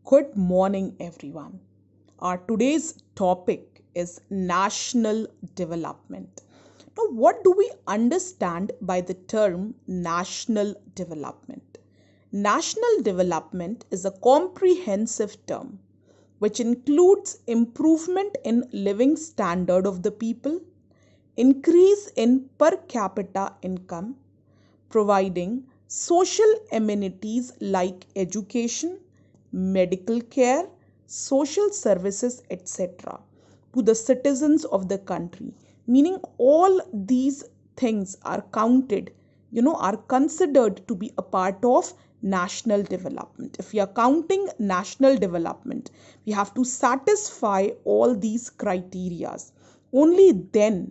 Good morning, everyone. Our today's topic is national development. Now, what do we understand by the term national development? National development is a comprehensive term which includes improvement in living standard of the people, increase in per capita income, providing social amenities like education, medical care, social services, etc., to the citizens of the country. Meaning, all these things are counted, are considered to be a part of national development. If we are counting national development, we have to satisfy all these criterias. Only then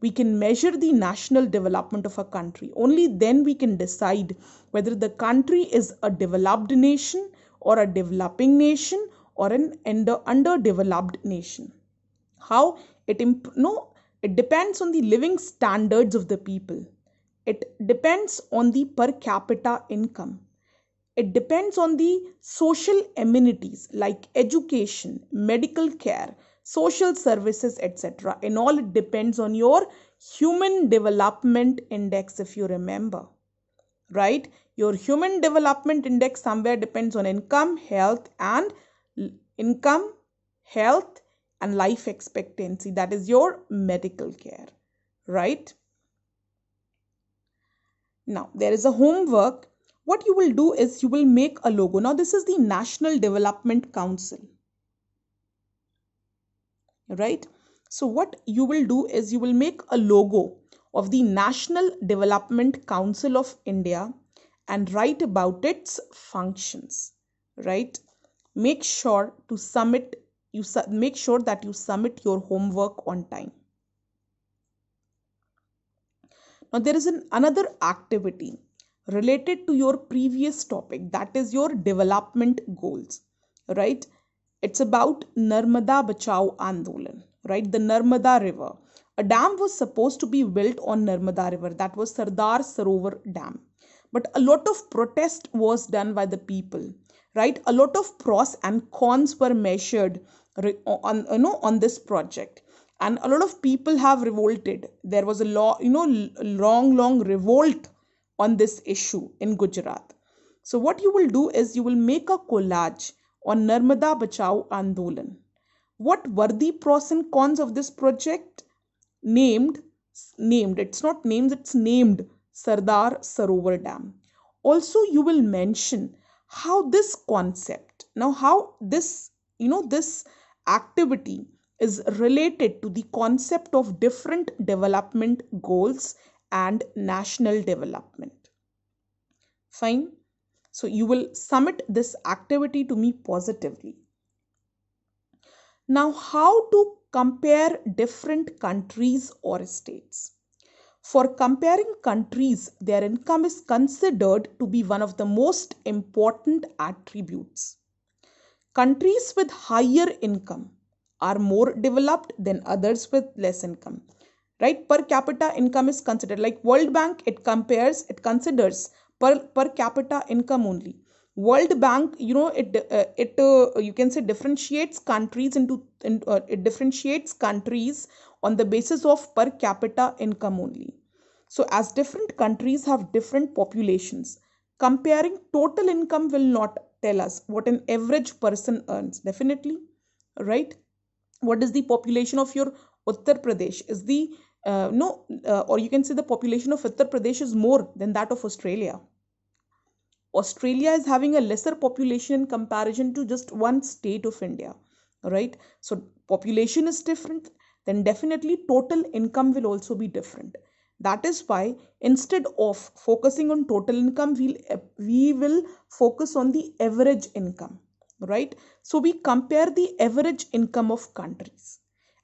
we can measure the national development of a country. Only then we can decide whether the country is a developed nation or a developing nation or an underdeveloped nation. How it no it depends on the living standards of the people. It depends on the per capita income. It depends on the social amenities like education, medical care, social services, etc. And all it depends on your human development index, if you remember. Right? Your human development index somewhere depends on income, health, and life expectancy. That is your medical care. Right? Now, there is a homework. What you will do is you will make a logo. Now, this is the National Development Council, right? So, what you will do is you will make a logo of the National Development Council of India and write about its functions, right? Make sure to make sure that you submit your homework on time. Now, there is another activity related to your previous topic, that is your development goals, right? It's about Narmada Bachao Andolan, right? The Narmada River. A dam was supposed to be built on Narmada River, that was Sardar Sarovar Dam. But a lot of protest was done by the people, right? A lot of pros and cons were measured on this project, and a lot of people have revolted. There was a long revolt on this issue in Gujarat. So what you will do is you will make a collage on Narmada Bachao Andolan. What were the pros and cons of this project? Named, it's not names, it's named Sardar Sarovar Dam. Also, you will mention how this concept, now how this activity is related to the concept of different development goals and national development. Fine. So you will submit this activity to me positively. Now, how to compare different countries or states? For comparing countries, their income is considered to be one of the most important attributes. Countries with higher income are more developed than others with less income. Right? Per capita income is considered, like World Bank, it considers per capita income only. World Bank, you can say differentiates countries it differentiates countries on the basis of per capita income only. So as different countries have different populations, comparing total income will not tell us what an average person earns. Definitely, right? What is the population of your Uttar Pradesh? Is the no, or you can say the population of Uttar Pradesh is more than that of Australia. Australia is having a lesser population in comparison to just one state of India, right? So population is different, then definitely total income will also be different. That is why instead of focusing on total income, we will focus on the average income, right? So we compare the average income of countries.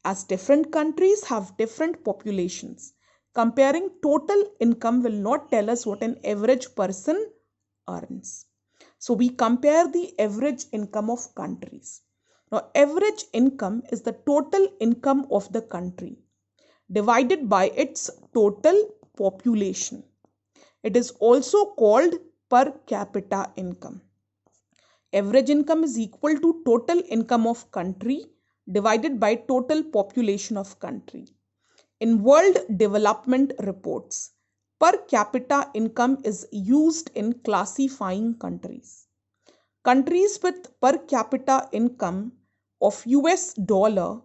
As different countries have different populations, comparing total income will not tell us what an average person earns. So we compare the average income of countries. Now, average income is the total income of the country divided by its total population. It is also called per capita income. Average income is equal to total income of country divided by total population of country. In World Development Reports, per capita income is used in classifying countries. Countries with per capita income of US dollar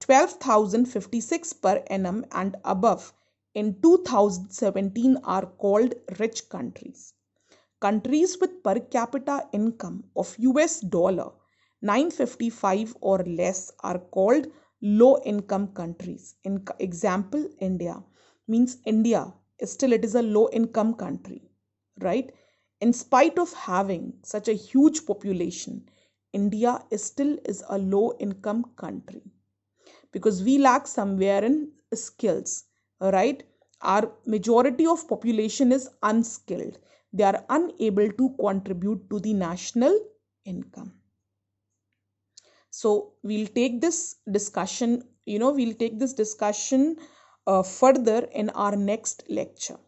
12,056 per annum and above in 2017 are called rich countries. Countries with per capita income of US dollar 955 or less are called low income countries. In example, India means India still it is a low income country, right? In spite of having such a huge population, India is still is a low income country because we lack somewhere in skills, right? Our majority of population is unskilled. They are unable to contribute to the national income. So we'll take this discussion, we'll take this discussion further in our next lecture.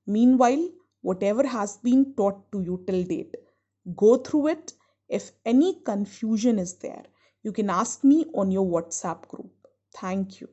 Meanwhile, whatever has been taught to you till date, go through it. If any confusion is there, you can ask me on your WhatsApp group. Thank you.